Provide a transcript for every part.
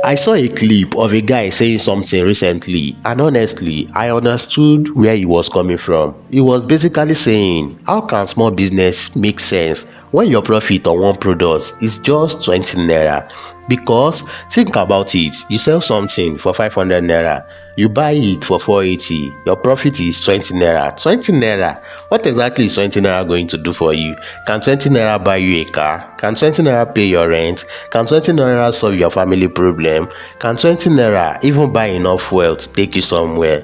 I saw a clip of a guy saying something recently, and honestly, I understood where he was coming from. He was basically saying, how can small business make sense when your profit on one product is just 20 naira? Because think about it, you sell something for 500 naira, you buy it for 480, your profit is 20 naira. 20 naira, what exactly is 20 naira going to do for you? Can 20 naira buy you a car? Can 20 naira pay your rent? Can 20 naira solve your family problem? Can 20 naira even buy enough wealth to take you somewhere?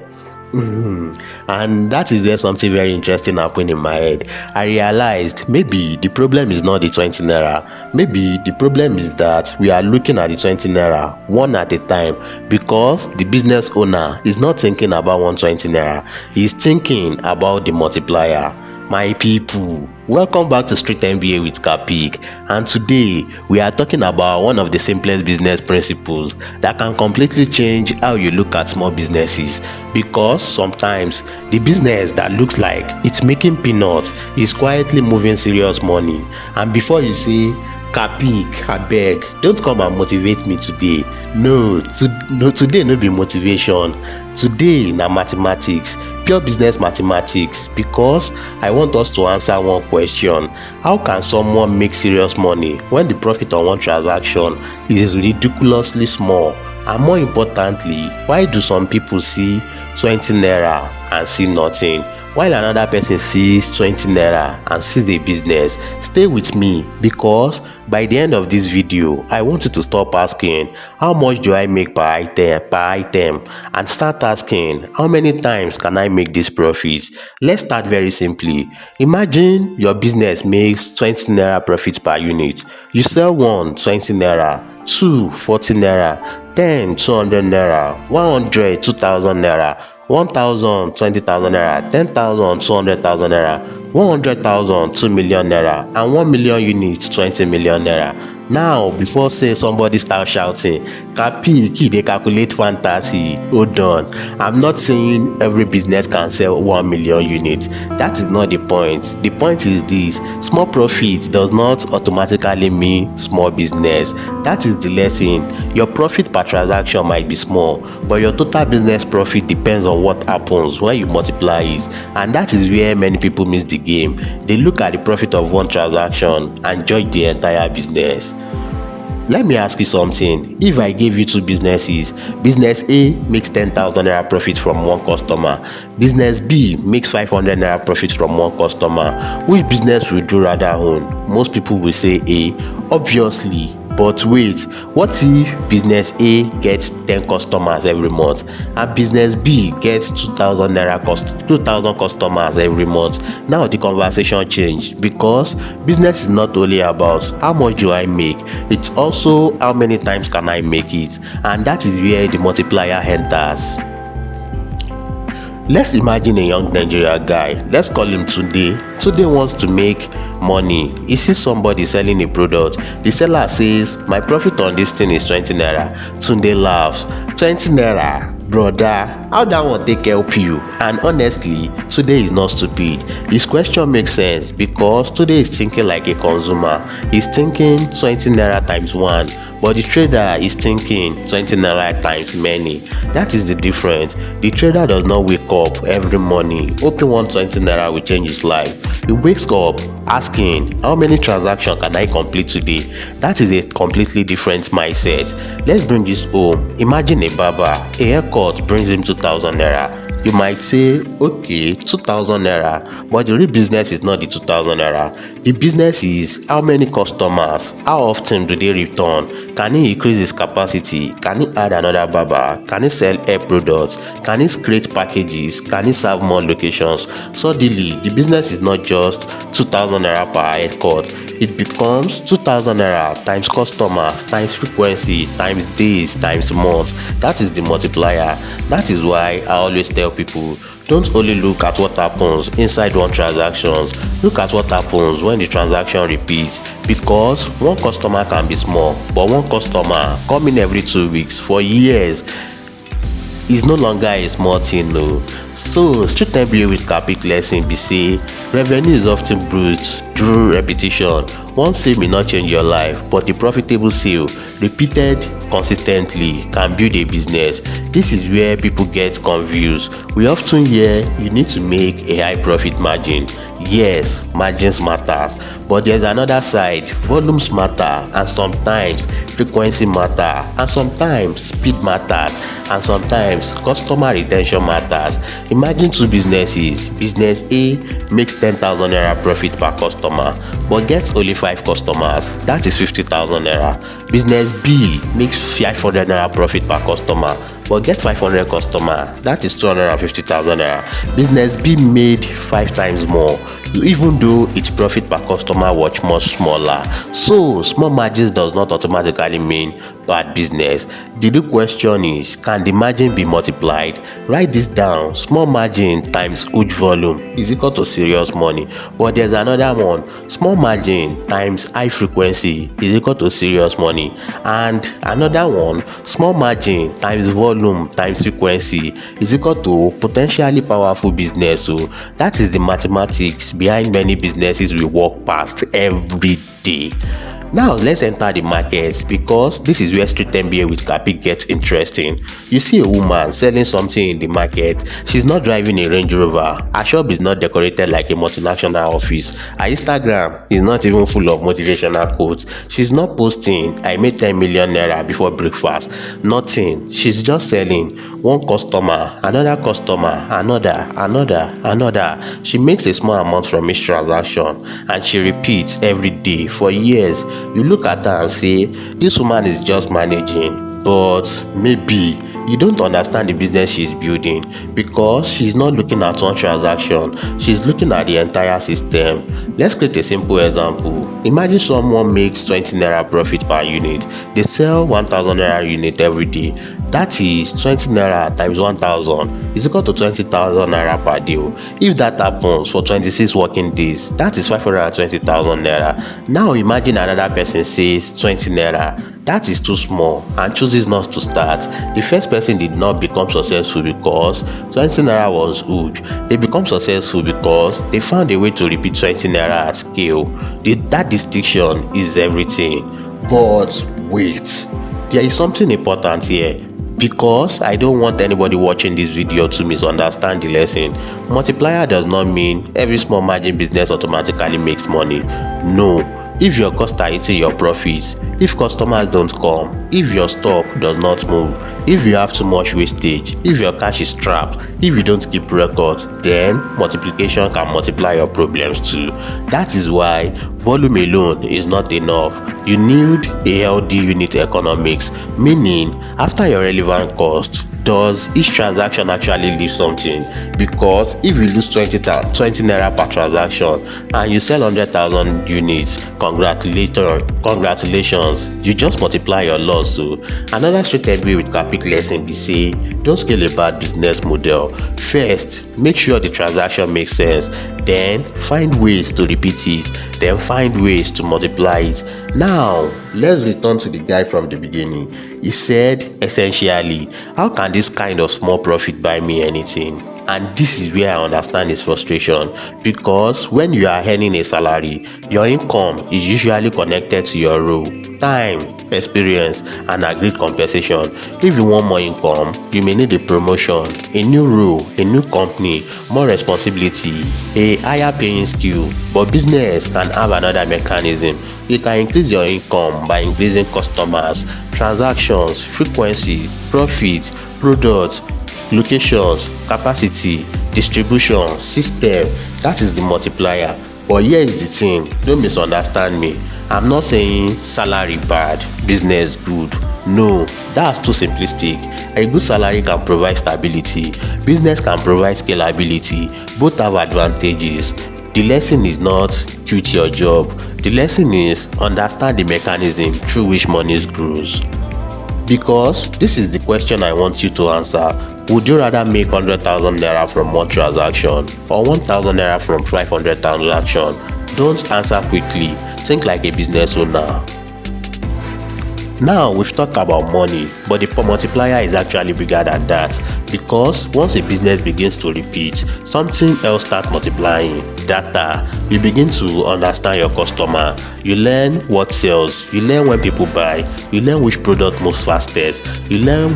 And that is where something very interesting happened in my head. I realized maybe the problem is not the 20 naira. Maybe the problem is that we are looking at the 20 naira one at a time, because the business owner is not thinking about 120 naira. He's thinking about the multiplier. My people, welcome back to Street MBA with Kapick, and today we are talking about one of the simplest business principles that can completely change how you look at small businesses. Because sometimes the business that looks like it's making peanuts is quietly moving serious money. And before you say, Kapick, abeg, don't come and motivate me today. No, today no be motivation. Today na mathematics, pure business mathematics, because I want us to answer one question. How can someone make serious money when the profit on one transaction is ridiculously small? And more importantly, why do some people see 20 naira and see nothing, while another person sees 20 naira and sees the business? Stay with me, because by the end of this video, I want you to stop asking how much do I make per item, and start asking how many times can I make this profit. Let's start very simply. Imagine your business makes 20 naira profit per unit. You sell one 20 naira, two 40 naira, 10 200 naira, 100 2000 naira, 1000 20,000 naira, 10,000 200,000 naira, 100,000 2 million naira, and 1 million units 20 million naira. Now, before say somebody start shouting, Kapick, you dey calculate fantasy. Hold on, I'm not saying every business can sell 1 million units. That is not the point. The point is this: small profit does not automatically mean small business. That is the lesson. Your profit per transaction might be small, but your total business profit depends on what happens when you multiply it. And that is where many people miss the game. They look at the profit of one transaction and judge the entire business. Let me ask you something. If I gave you two businesses, business A makes 10,000 naira profit from one customer, business B makes 500 naira profit from one customer, which business will you rather own? Most people will say A, obviously. But wait, what if business A gets 10 customers every month and business B gets 2,000 customers every month? Now the conversation changed, because business is not only about how much do I make, it's also how many times can I make it. And that is where the multiplier enters. Let's imagine a young Nigerian guy. Let's call him Tunde. Tunde wants to make money. He sees somebody selling a product. The seller says, my profit on this thing is 20 naira. Tunde laughs. 20 naira? Brother, how that one take help you? And honestly, Tunde is not stupid. His question makes sense, because Tunde is thinking like a consumer. He's thinking 20 naira times 1. But the trader is thinking 20 naira times many. That is the difference. The trader does not wake up every morning hoping 120 naira will change his life. He wakes up asking, how many transactions can I complete today? That is a completely different mindset. Let's bring this home. Imagine a barber. A haircut brings him 2,000 naira. You might say, okay, 2,000 naira, but the real business is not the 2,000 naira. The business is how many customers, how often do they return? Can he increase his capacity? Can he add another barber? Can he sell hair products? Can he create packages? Can he serve more locations? Suddenly, the business is not just 2,000 naira per haircut. It becomes 2,000 naira times customers, times frequency, times days, times months. That is the multiplier. That is why I always tell people, don't only look at what happens inside one transaction. Look at what happens when the transaction repeats, because one customer can be small, but one customer coming every 2 weeks for years is no longer a small thing. No, So Street MBA with Kapick lesson be say revenue is often built through repetition. One sale may not change your life, but a profitable sale repeated consistently can build a business. This is where people get confused. We often hear you need to make a high profit margin. Yes, margins matters, but there's another side. Volumes matter, and sometimes frequency matter, and sometimes speed matters, and sometimes customer retention matters. Imagine two businesses. Business A makes 10,000 naira profit per customer but gets only 5 customers, that is 50,000 naira. Business B makes 500 naira profit per customer but get 500 customers, that is 250,000 naira. Business B made 5 times more even though its profit per customer was much smaller. So small margins does not automatically mean bad business. The real question is, can the margin be multiplied? Write this down. Small margin times huge volume is equal to serious money. But there's another one. Small margin times high frequency is equal to serious money. And another one, small margin times volume times frequency is equal to potentially powerful business. So that is the mathematics behind many businesses we walk past every day. Now let's enter the market, because this is where Street MBA with Kapick gets interesting. You see a woman selling something in the market. She's not driving a Range Rover. Her shop is not decorated like a multinational office. Her Instagram is not even full of motivational quotes. She's not posting "I made 10 million naira before breakfast." Nothing. She's just selling. One customer, another customer, another. She makes a small amount from each transaction, and she repeats every day for years. You look at her and say, this woman is just managing, but maybe you don't understand the business she's building, because she's not looking at one transaction, she's looking at the entire system. Let's create a simple example. Imagine someone makes 20 naira profit per unit. They sell 1000 naira unit every day. That is 20 naira times 1000 is equal to 20,000 naira per deal. If that happens for 26 working days, that is 520,000 naira. Now imagine another person says 20 naira. That is too small and chooses not to start. The first person did not become successful because 20 naira was huge. They become successful because they found a way to repeat 20 naira at scale. That distinction is everything. But wait, there is something important here, because I don't want anybody watching this video to misunderstand the lesson. Multiplier does not mean every small margin business automatically makes money. No. If your costs are eating your profits, if customers don't come, if your stock does not move, if you have too much wastage, if your cash is trapped, if you don't keep records, then multiplication can multiply your problems too. That is why volume alone is not enough. You need a healthy unit economics, meaning after your relevant cost, does each transaction actually leave something? Because if you lose 20 naira per transaction and you sell 100,000 units, congratulations, you just multiply your loss. So another Street MBA with Kapick lesson be say, don't scale a bad business model. First, make sure the transaction makes sense, then find ways to repeat it, then find ways to multiply it. Now let's return to the guy from the beginning. He said, essentially, how can this kind of small profit buy me anything? And this is where I understand his frustration, because when you are earning a salary, your income is usually connected to your role, time, experience, and agreed compensation. If you want more income, you may need a promotion, a new role, a new company, more responsibility, a higher paying skill. But business can have another mechanism. You can increase your income by increasing customers, transactions, frequency, profits, products, locations, capacity, distribution, system. That is the multiplier. But here is the thing, don't misunderstand me. I'm not saying salary bad, business good. No, that's too simplistic. A good salary can provide stability. Business can provide scalability. Both have advantages. The lesson is not quit your job. The lesson is understand the mechanism through which money grows. Because this is the question I want you to answer. Would you rather make 100,000 naira from one transaction or 1,000 naira from 500 transactions? Don't answer quickly. Think like a business owner. Now we've talked about money, but the multiplier is actually bigger than that, because once a business begins to repeat, something else starts multiplying. Data. You begin to understand your customer. You learn what sells. You learn when people buy. You learn which product moves fastest. You learn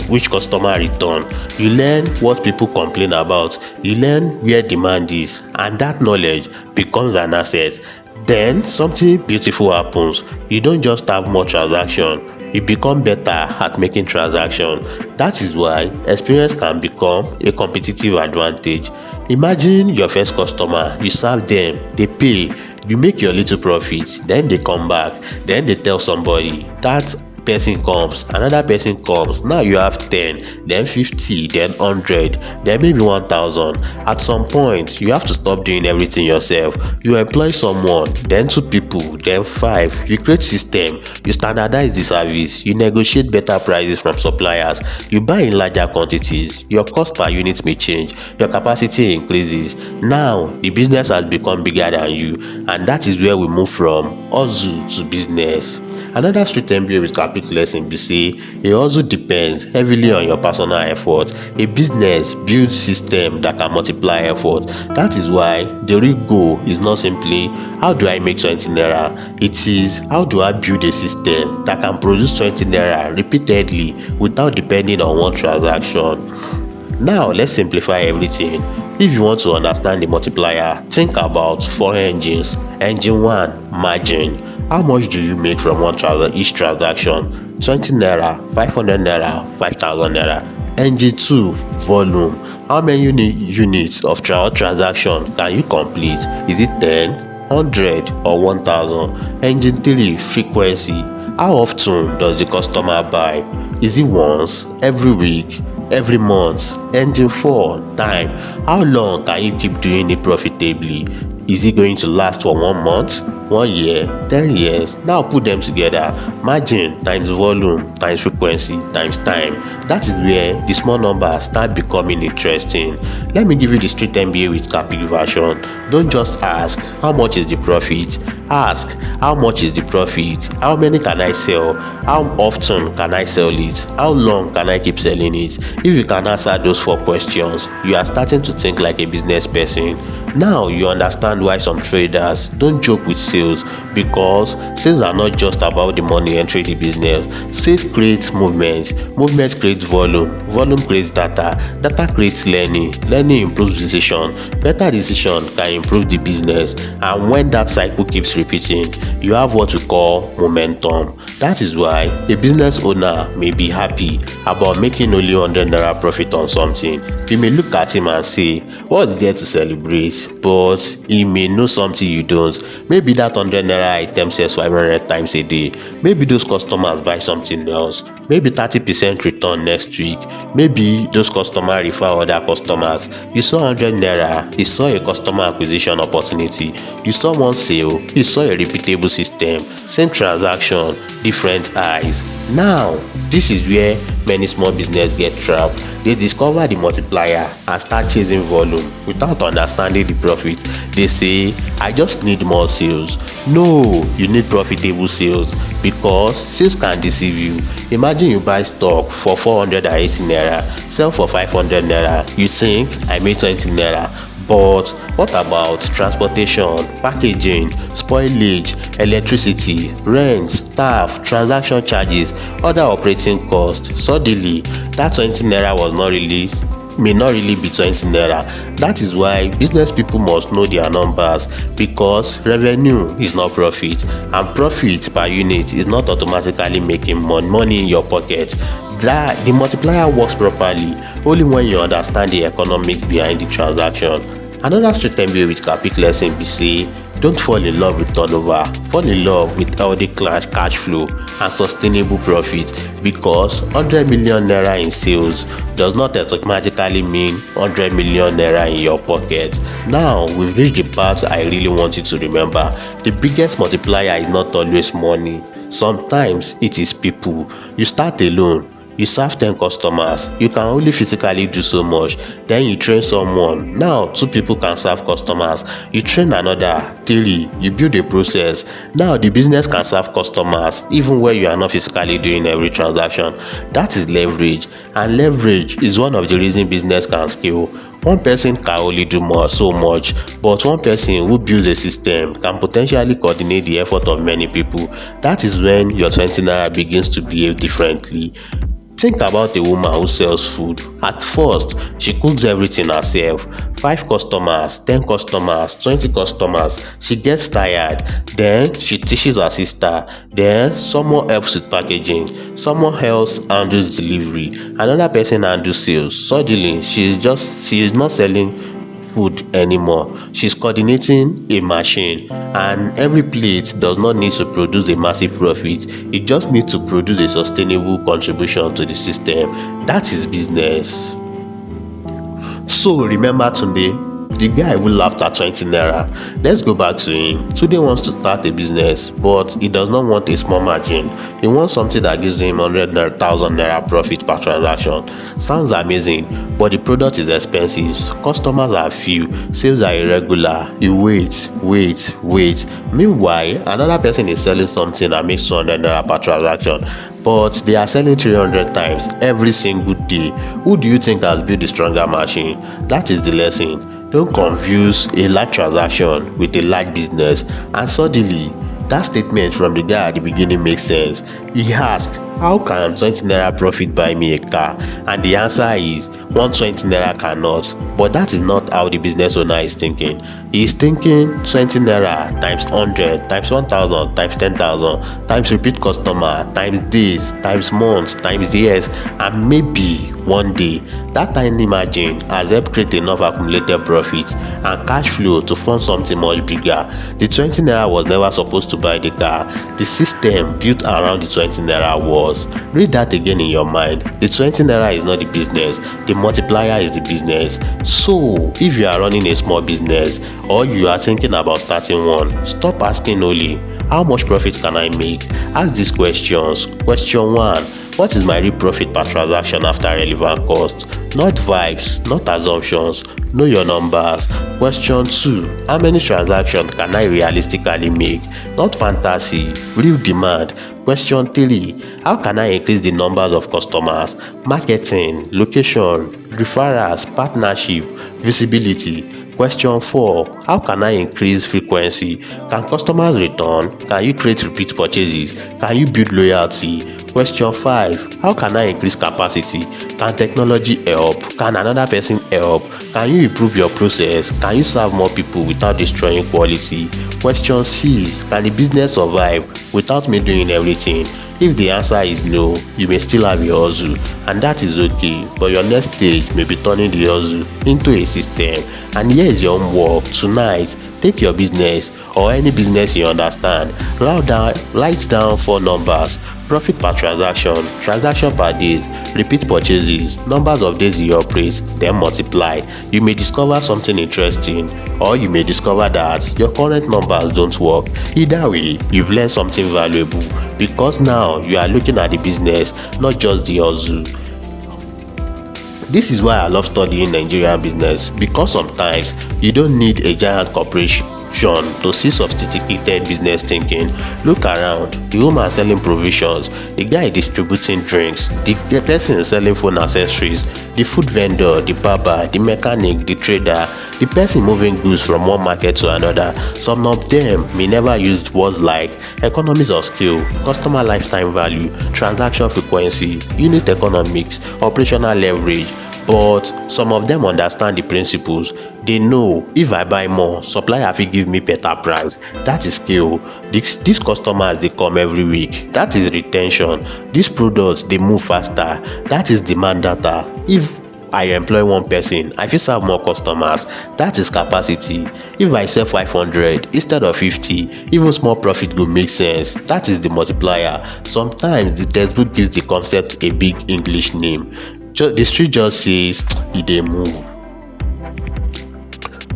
which customer return. You learn what people complain about. You learn where demand is, and that knowledge becomes an asset. Then something beautiful happens. You don't just have more transaction, you become better at making transaction. That is why experience can become a competitive advantage. Imagine your first customer, you serve them, they pay, you make your little profit, then they come back, then they tell somebody. That person comes, another person comes, now you have 10, then 50, then 100, then maybe 1000. At some point you have to stop doing everything yourself. You employ someone, then 2 people, then 5. You create system, you standardize the service, you negotiate better prices from suppliers, you buy in larger quantities. Your cost per unit may change, your capacity increases. Now the business has become bigger than you, and that is where we move from hustle to business. Another street MBA with Kapick lesson be say a hustle depends heavily on your personal effort. A business builds system that can multiply effort. That is why the real goal is not simply how do I make 20 naira. It is how do I build a system that can produce 20 naira repeatedly without depending on one transaction. Now let's simplify everything. If you want to understand the multiplier, think about 4 engines. Engine 1, margin. How much do you make from each transaction? 20 naira, 500 naira, 5000 naira. Engine 2, volume. How many units of transaction can you complete? Is it 10, 100 or 1000? Engine 3, frequency. How often does the customer buy? Is it once, every week, every month? Engine 4, time. How long can you keep doing it profitably? Is it going to last for 1 month, 1 year, 10 years? Now put them together. Margin times volume times frequency times time. That is where the small numbers start becoming interesting. Let me give you the Street MBA with Kapick version. Don't just ask how much is the profit. Ask how much is the profit? How many can I sell? How often can I sell it? How long can I keep selling it? If you can answer those 4 questions, you are starting to think like a business person. Now you understand why some traders don't joke with sales, because sales are not just about the money entering the business. Sales creates movement, movement creates volume, volume creates data, data creates learning, learning improves decision, better decision can improve the business, and when that cycle keeps repeating, you have what we call momentum. That is why a business owner may be happy about making only 100 naira profit on something. You may look at him and say, what's there to celebrate? But he may know something you don't. Maybe that 100 naira item sells 500 times a day. Maybe those customers buy something else. Maybe 30% return next week. Maybe those customers refer other customers. You saw 100 naira, you saw a customer acquisition opportunity. You saw one sale, you saw a repeatable system. Same transaction, different eyes. Now, this is where many small business get trapped. They discover the multiplier and start chasing volume without understanding the profit. They say, I just need more sales. No, you need profitable sales, because sales can deceive you. Imagine you buy stock for 480 naira, sell for 500 naira. You think I made 20 naira. But what about transportation, packaging, spoilage, electricity, rent, staff, transaction charges, other operating costs? Suddenly, that 20 naira may not really be 20 naira. That is why business people must know their numbers, because revenue is not profit, and profit per unit is not automatically making money in your pocket. The multiplier works properly only when you understand the economics behind the transaction. Another Street MBA with Kapick lesson be say, don't fall in love with turnover, fall in love with healthy cash flow and sustainable profit, because 100 million naira in sales does not automatically mean 100 million naira in your pocket. Now we've reached the part I really want you to remember. The biggest multiplier is not always money. Sometimes it is people. You start alone, You serve 10 customers, you can only physically do so much. Then you train someone, now 2 people can serve customers. You train another 3, you build a process. Now the business can serve customers even when you are not physically doing every transaction. That is leverage, and leverage is one of the reasons business can scale. One person can only do more so much, but one person who builds a system can potentially coordinate the effort of many people. That is when your 20 naira begins to behave differently. Think about a woman who sells food. At first, she cooks everything herself. 5 customers, 10 customers, 20 customers. She gets tired. Then she teaches her sister. Then someone helps with packaging. Someone else handles delivery. Another person handles sales. Suddenly, she is not selling food anymore. She's coordinating a machine, and every plate does not need to produce a massive profit. It just needs to produce a sustainable contribution to the system. That is business. So remember Tunde, the guy who laughed at 20 naira. Let's go back to him. Tunde wants to start a business, but he does not want a small margin. He wants something that gives him 100,000 naira profit per transaction. Sounds amazing, but the product is expensive. Customers are few, sales are irregular. You wait. Meanwhile, another person is selling something that makes 200 naira per transaction, but they are selling 300 times every single day. Who do you think has built the stronger machine? That is the lesson. Don't confuse a large transaction with a large business. And suddenly, that statement from the guy at the beginning makes sense. He asked, how can 20 naira profit buy me a car? And the answer is 120 naira cannot. But that is not how the business owner is thinking. He is thinking 20 naira times 100 times 1000 times 10,000 times repeat customer times days times months times years, and maybe one day. That tiny margin has helped create enough accumulated profit and cash flow to fund something much bigger. The 20 naira was never supposed to buy the car. The system built around the 20 naira was. Read that again in your mind. The 20 naira is not the business. The multiplier is the business. So, if you are running a small business or you are thinking about starting one, stop asking only, how much profit can I make? Ask these questions. Question 1. What is my real profit per transaction after relevant cost? Not vibes, not assumptions. Know your numbers. Question 2. How many transactions can I realistically make? Not fantasy, real demand. Question 3. How can I increase the numbers of customers? Marketing, location, referrals, partnership, visibility. Question 4. How can I increase frequency? Can customers return? Can you create repeat purchases? Can you build loyalty? Question 5. How can I increase capacity? Can technology help? Can another person help? Can you improve your process? Can you serve more people without destroying quality? Question 6. Can the business survive without me doing everything? If the answer is no, you may still have your hustle, and that is okay, but your next stage may be turning the hustle into a system. And here is your homework tonight. Take your business or any business you understand, write down 4 numbers: profit per transaction, transaction per days, repeat purchases, numbers of days you operate, then multiply. You may discover something interesting, or you may discover that your current numbers don't work. Either way, you've learned something valuable, because now you are looking at the business, not just the hustle. This is why I love studying Nigerian business, because sometimes you don't need a giant corporation to see sophisticated business thinking. Look around, the woman selling provisions, the guy distributing drinks, the person selling phone accessories, the food vendor, the barber, the mechanic, the trader, the person moving goods from one market to another. Some of them may never use words like economies of scale, customer lifetime value, transaction frequency, unit economics, operational leverage, but some of them understand the principles. They know, if I buy more, supplier fit give me better price. That is scale. These customers dey come every week. That is retention. These products dey move faster. That is demand data. If I employ one person, I fit serve more customers. That is capacity. If I sell 500 instead of 50, even small profit go make sense. That is the multiplier. Sometimes the textbook gives the concept a big English name. The street just says e dey move.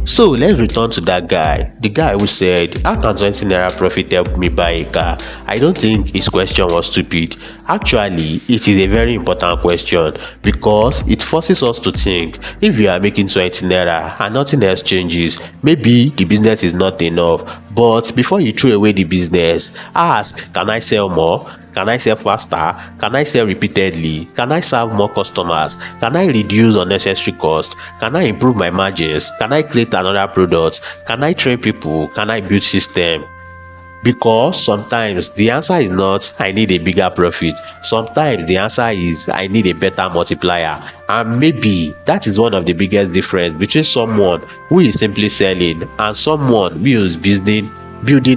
So let's return to that guy, the guy who said, how can 20 naira profit help me buy a car? I don't think his question was stupid. Actually, it is a very important question because it forces us to think. If you are making 20 naira and nothing else changes, maybe the business is not enough. But before you throw away the business, ask, can I sell more? Can I sell faster? Can I sell repeatedly? Can I serve more customers? Can I reduce unnecessary costs? Can I improve my margins? Can I create another product? Can I train people? Can I build system? Because sometimes the answer is not I need a bigger profit. Sometimes the answer is I need a better multiplier. And maybe that is one of the biggest difference between someone who is simply selling and someone who is building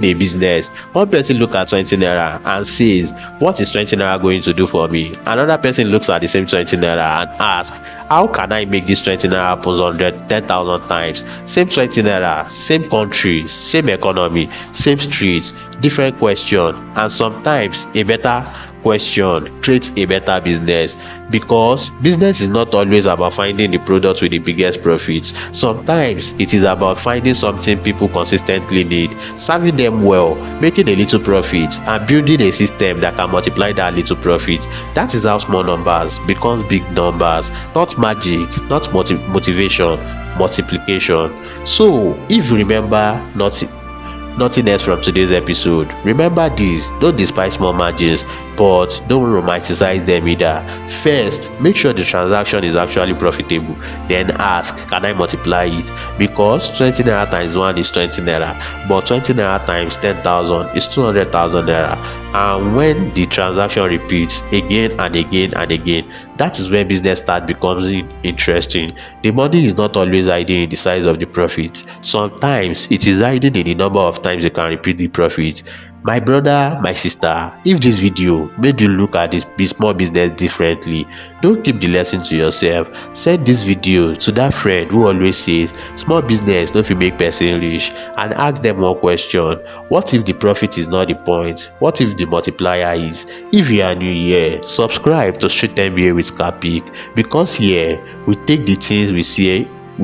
a business. One person look at 20 naira and says, what is 20 naira going to do for me? Another person looks at the same 20 naira and asks, how can I make this 20 naira happen 100 10,000 times? Same 20 naira, same country, same economy, same streets, different question, and sometimes a better question creates a better business. Because business is not always about finding the product with the biggest profits. Sometimes it is about finding something people consistently need, serving them well, making a little profit, and building a system that can multiply that little profit. That is how small numbers becomes big numbers. Not magic, not motivation, multiplication. So if you remember nothing else from today's episode, remember this: don't despise small margins, but don't romanticize them either. First, make sure the transaction is actually profitable. Then ask, can I multiply it? Because 20 naira times 1 is 20 naira, but 20 naira times 10,000 is 200,000 naira. And when the transaction repeats again and again and again, that is when business starts becoming interesting. The money is not always hiding in the size of the profit. Sometimes it is hiding in the number of times you can repeat the profit. My brother, my sister, if this video made you look at this small business differently, don't keep the lesson to yourself. Send this video to that friend who always says small business no fit make person rich, and ask them one question: what if the profit is not the point? What if the multiplier is? If you are new here, subscribe to Street MBA with Kapick, because here we take the things we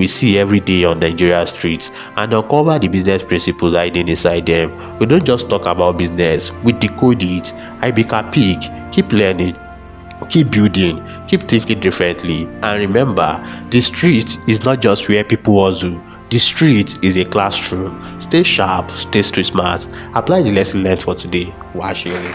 see every day on Nigeria streets and uncover the business principles hiding inside them. We don't just talk about business, we decode it. I be Kapick. Keep learning, keep building, keep thinking differently, and remember, the street is not just where people hustle. The street is a classroom. Stay sharp, stay street smart. Apply the lesson learned for today while sharing.